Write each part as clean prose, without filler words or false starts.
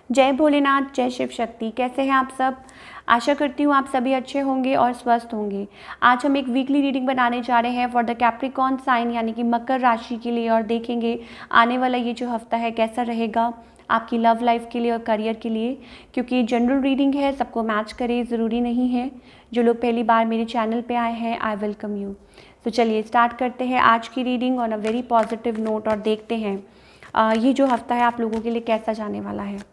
जय भोलेनाथ, जय शिव शक्ति। कैसे हैं आप सब? आशा करती हूँ आप सभी अच्छे होंगे और स्वस्थ होंगे। आज हम एक वीकली रीडिंग बनाने जा रहे हैं फॉर द कैप्रिकॉर्न साइन यानी कि मकर राशि के लिए, और देखेंगे आने वाला ये जो हफ्ता है कैसा रहेगा आपकी लव लाइफ के लिए और करियर के लिए। क्योंकि जनरल रीडिंग है, सबको मैच करे ज़रूरी नहीं है। जो लोग पहली बार मेरे चैनल पे आए हैं, आई वेलकम यू। तो चलिए स्टार्ट करते हैं आज की reading on a very positive note, और देखते हैं ये जो हफ्ता है आप लोगों के लिए कैसा जाने वाला है।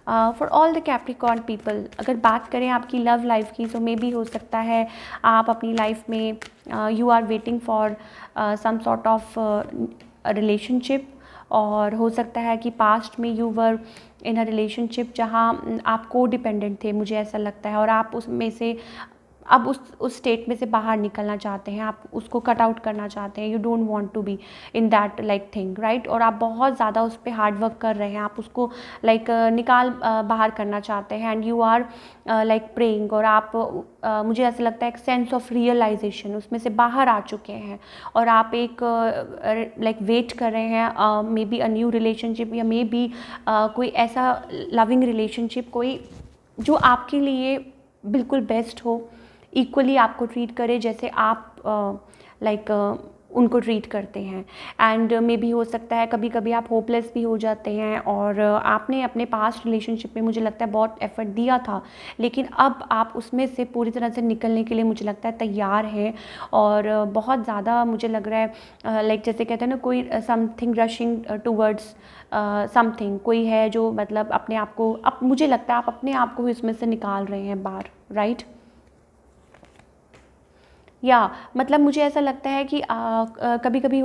For all the Capricorn people, अगर बात करें आपकी लव लाइफ की, तो मे भी हो सकता है आप अपनी लाइफ में you are waiting for some sort of relationship, और हो सकता है कि पास्ट में you were in a relationship जहाँ आप को डिपेंडेंट थे, मुझे ऐसा लगता है, और आप उसमें से अब उस स्टेट में से बाहर निकलना चाहते हैं, आप उसको कट आउट करना चाहते हैं। You don't want to be in that like thing, right. और आप बहुत ज़्यादा उस पर हार्ड वर्क कर रहे हैं, आप उसको लाइक निकाल बाहर करना चाहते हैं, and you are like praying, और आप मुझे ऐसा लगता है एक सेंस ऑफ रियलाइजेशन उसमें से बाहर आ चुके हैं, और आप एक लाइक वेट कर रहे हैं maybe a new relationship, या मे बी कोई ऐसा लविंग रिलेशनशिप, कोई जो आपके लिए बिल्कुल बेस्ट हो, इक्वली आपको ट्रीट करे जैसे आप लाइक उनको ट्रीट करते हैं। एंड मे बी हो सकता है कभी कभी आप होपलेस भी हो जाते हैं, और आपने अपने पास्ट रिलेशनशिप में मुझे लगता है बहुत एफर्ट दिया था, लेकिन अब आप उसमें से पूरी तरह से निकलने के लिए मुझे लगता है तैयार हैं। और बहुत ज़्यादा मुझे लग रहा है लाइक जैसे कहते हैं ना, कोई समथिंग रशिंग टूवर्ड्स समथिंग, कोई है जो मतलब अपने आप को, अब मुझे लगता है आप अपने आप को इसमें से निकाल रहे हैं बाहर, राइट। या मतलब मुझे ऐसा लगता है कि कभी कभी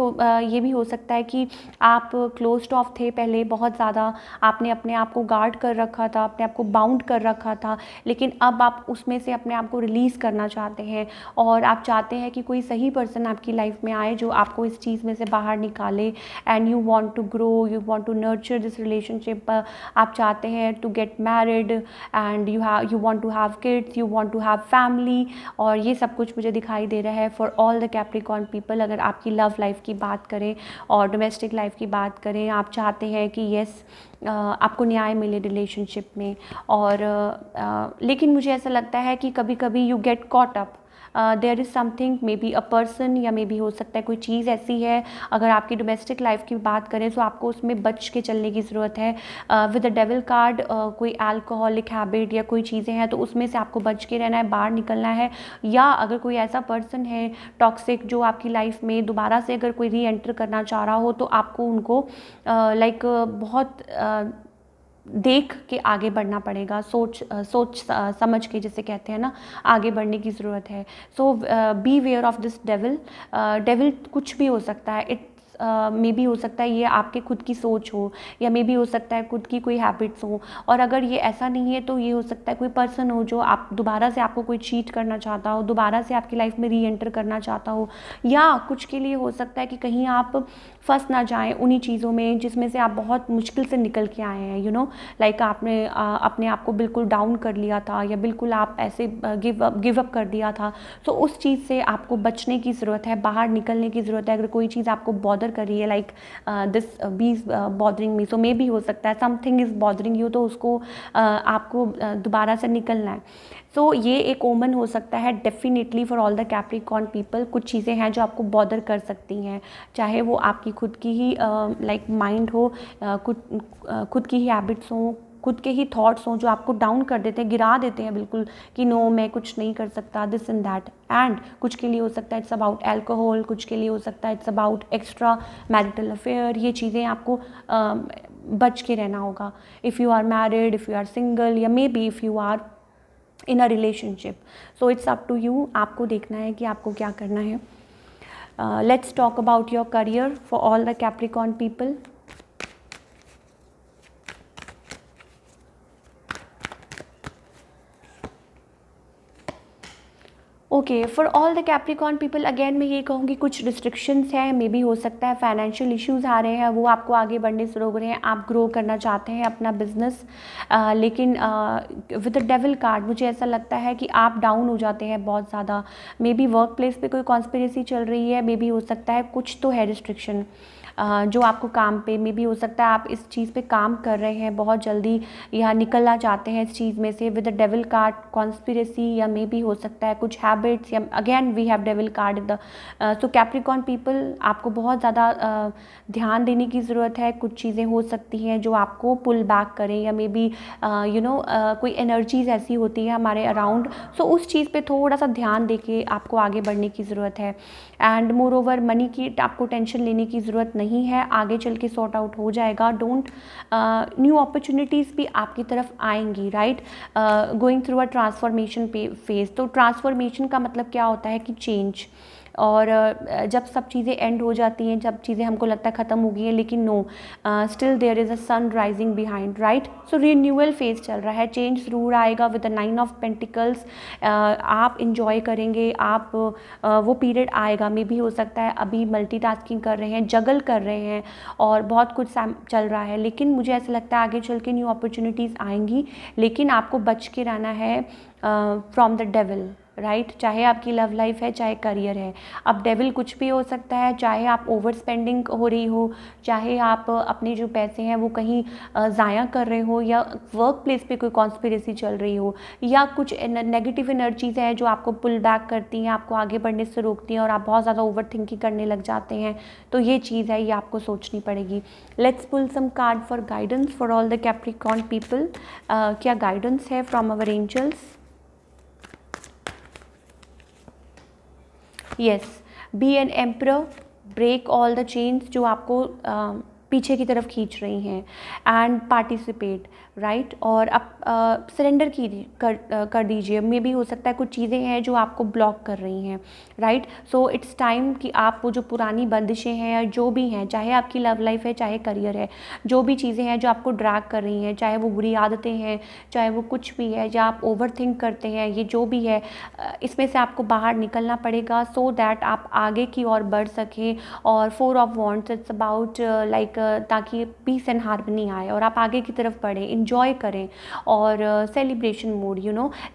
ये भी हो सकता है कि आप क्लोज्ड ऑफ थे पहले बहुत ज़्यादा, आपने अपने आप को गार्ड कर रखा था, अपने आप को बाउंड कर रखा था, लेकिन अब आप उसमें से अपने आप को रिलीज़ करना चाहते हैं, और आप चाहते हैं कि कोई सही पर्सन आपकी लाइफ में आए जो आपको इस चीज़ में से बाहर निकाले। And you want to grow, you want to nurture this relationship. आप चाहते हैं to get married, and you want to have kids, you want to have family, और ये सब कुछ मुझे दिखाई दे रहा है for all the Capricorn people. अगर आपकी लव लाइफ की बात करें और डोमेस्टिक लाइफ की बात करें, आप चाहते हैं कि यस आपको न्याय मिले रिलेशनशिप में, और लेकिन मुझे ऐसा लगता है कि कभी कभी you get caught up, there is something, maybe a person, या मे बी हो सकता है कोई चीज़ ऐसी है। अगर आपकी डोमेस्टिक लाइफ की बात करें तो आपको उसमें बच के चलने की ज़रूरत है। विद द डेविल कार्ड, कोई अल्कोहलिक हैबिट या कोई चीज़ें हैं तो उसमें से आपको बच के रहना है, बाहर निकलना है। या अगर कोई ऐसा पर्सन है टॉक्सिक जो आपकी लाइफ में दोबारा से अगर कोई री एंटर करना चाह रहा हो, तो आपको उनको लाइक बहुत देख के आगे बढ़ना पड़ेगा, सोच समझ के, जिसे कहते हैं ना, आगे बढ़ने की ज़रूरत है। So B where of this devil. Devil कुछ भी हो सकता है, इट्स मे बी हो सकता है ये आपके खुद की सोच हो, या मे बी हो सकता है खुद की कोई हैबिट्स हो, और अगर ये ऐसा नहीं है तो ये हो सकता है कोई पर्सन हो जो आप दोबारा से आपको कोई चीट करना चाहता हो, दोबारा से आपकी लाइफ में री एंटर करना चाहता हो, या कुछ के लिए हो सकता है कि कहीं आप फंस ना जाएं उन्हीं चीज़ों में जिसमें से आप बहुत मुश्किल से निकल के आए हैं, यू नो, लाइक आपने अपने आप को बिल्कुल डाउन कर लिया था, या बिल्कुल आप ऐसे गिव अप कर दिया था। तो उस चीज़ से आपको बचने की ज़रूरत है, बाहर निकलने की ज़रूरत है। अगर कोई चीज़ आपको बॉदर कर रही है, like this be bothering me, so मे भी हो सकता है समथिंग इज़ बॉदरिंग यू, तो उसको आपको दोबारा से निकलना है। सो ये एक ओमन हो सकता है definitely for all the Capricorn people. कुछ चीज़ें हैं जो आपको बॉदर कर सकती हैं, चाहे वो आपकी खुद की ही लाइक माइंड हो, खुद की ही हैबिट्स हों, खुद के ही थॉट्स हों जो आपको डाउन कर देते हैं, गिरा देते हैं बिल्कुल, कि नो मैं कुछ नहीं कर सकता, दिस एंड दैट। एंड कुछ के लिए हो सकता है इट्स अबाउट एल्कोहल, कुछ के लिए हो सकता है it's about extra marital affair. ये चीज़ें आपको बच के रहना होगा। If you are married, if you are single, या maybe if you are in a relationship, so it's up to you, आपको देखना है कि आपको क्या करना है। Let's talk about your career for all the Capricorn people. Okay, for all the Capricorn people again मैं ये कहूँगी कुछ रिस्ट्रिक्शंस हैं, मे बी हो सकता है फाइनेंशियल इश्यूज़ आ रहे हैं, वो आपको आगे बढ़ने से रोक रहे हैं, आप ग्रो करना चाहते हैं अपना बिजनेस, लेकिन विद द डेविल कार्ड मुझे ऐसा लगता है कि आप डाउन हो जाते हैं बहुत ज़्यादा। मे बी वर्क प्लेस पर कोई कॉन्स्पिरेसी चल रही है, मे बी हो सकता है कुछ तो है रिस्ट्रिक्शन जो आपको काम पे, मे बी हो सकता है आप इस चीज़ पे काम कर रहे हैं बहुत जल्दी या निकलना चाहते हैं इस चीज़ में से with the devil card conspiracy, या मे बी हो सकता है कुछ हैबिट्स, या again we have devil card in the so Capricorn people आपको बहुत ज़्यादा ध्यान देने की ज़रूरत है। कुछ चीज़ें हो सकती हैं जो आपको पुल बैक करें, या मे बी कोई एनर्जीज ऐसी होती है हमारे अराउंड, सो उस चीज़ पे थोड़ा सा ध्यान दे के आपको आगे बढ़ने की ज़रूरत है। एंड मोर ओवर मनी की आपको टेंशन लेने की ज़रूरत नहीं है, आगे चल के सॉर्ट आउट हो जाएगा। डोंट न्यू अपॉर्चुनिटीज़ भी आपकी तरफ आएंगी, right. Going through a transformation phase, तो ट्रांसफॉर्मेशन का मतलब क्या होता है कि चेंज, और जब सब चीज़ें एंड हो जाती हैं, जब चीज़ें हमको लगता है ख़त्म हो गई हैं, लेकिन no, still there is a sun rising behind, right. So renewal phase चल रहा है, चेंज ज़रूर आएगा विद द 9 ऑफ पेंटिकल्स। आप इंजॉय करेंगे, आप वो पीरियड आएगा, मे भी हो सकता है अभी मल्टीटास्किंग कर रहे हैं, जगल कर रहे हैं और बहुत कुछ चल रहा है, लेकिन मुझे ऐसा लगता है आगे चल के न्यू अपॉर्चुनिटीज़ आएंगी, लेकिन आपको बच के रहना है फ्रॉम द डेविल, राइट। चाहे आपकी लव लाइफ है, चाहे करियर है, अब डेविल कुछ भी हो सकता है, चाहे आप ओवर स्पेंडिंग हो रही हो, चाहे आप अपने जो पैसे हैं वो कहीं ज़ाया कर रहे हो, या वर्क प्लेस पे कोई कॉन्स्पिरेसी चल रही हो, या कुछ नेगेटिव एनर्जीज हैं जो आपको पुल बैक करती हैं, आपको आगे बढ़ने से रोकती हैं और आप बहुत ज़्यादा ओवर थिंकिंग करने लग जाते हैं, तो ये चीज़ है, ये आपको सोचनी पड़ेगी। Let's pull some card for guidance for all the Capricorn people. क्या गाइडेंस है from our angels? Yes, be an emperor, break all the chains जो आपको पीछे की तरफ खींच रही हैं, एंड पार्टिसिपेट, राइट। और आप सरेंडर कर दीजिए, मे भी हो सकता है कुछ चीज़ें हैं जो आपको ब्लॉक कर रही हैं, राइट। सो इट्स टाइम कि आप वो जो पुरानी बंदिशें हैं या जो भी हैं, चाहे आपकी लव लाइफ है, चाहे करियर है, जो भी चीज़ें हैं जो आपको ड्रैग कर रही हैं, चाहे वो बुरी आदतें हैं, चाहे वो कुछ भी है, या आप ओवर थिंक करते हैं, ये जो भी है, इसमें से आपको बाहर निकलना पड़ेगा, सो दैट आप आगे की ओर बढ़ सकें। और 4 of wands, it's about like ताकि पीस एंड हार्मनी आए और आप आगे की तरफ बढ़ें, इंजॉय करें और सेलिब्रेशन मूड,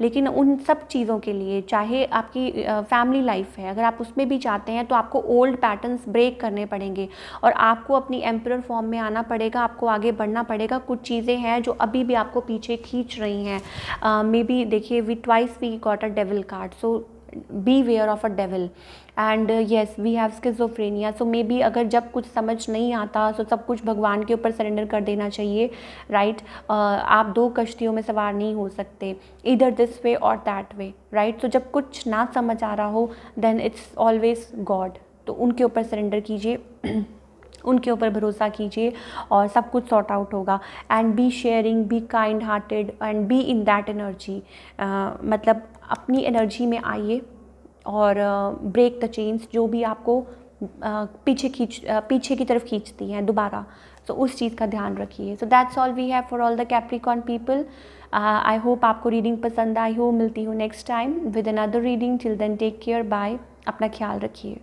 लेकिन उन सब चीज़ों के लिए, चाहे आपकी फैमिली लाइफ है, अगर आप उसमें भी चाहते हैं तो आपको ओल्ड पैटर्न्स ब्रेक करने पड़ेंगे और आपको अपनी एम्परर फॉर्म में आना पड़ेगा, आपको आगे बढ़ना पड़ेगा। कुछ चीज़ें हैं जो अभी भी आपको पीछे खींच रही हैं। मे बी देखिए, we twice we got a devil card, so B where of a devil, and yes we have schizophrenia. So maybe अगर जब कुछ समझ नहीं आता तो सब कुछ भगवान के ऊपर सरेंडर कर देना चाहिए, राइट। आप 2 कश्तियों में सवार नहीं हो सकते, इधर दिस वे और दैट वे, राइट। तो जब कुछ ना समझ आ रहा हो, देन इट्स ऑलवेज गॉड, तो उनके ऊपर सरेंडर कीजिए उनके ऊपर भरोसा कीजिए और सब कुछ सॉर्ट आउट होगा। And be sharing, be kind hearted and B in that energy, मतलब अपनी एनर्जी में आइए और ब्रेक द चेन्स जो भी आपको पीछे की तरफ खींचती हैं दोबारा, तो उस चीज़ का ध्यान रखिए। So that's all we have for all the Capricorn people. I hope आपको रीडिंग पसंद आई हो। मिलती हूँ next time with another reading. Till then take care, bye, अपना ख्याल रखिए।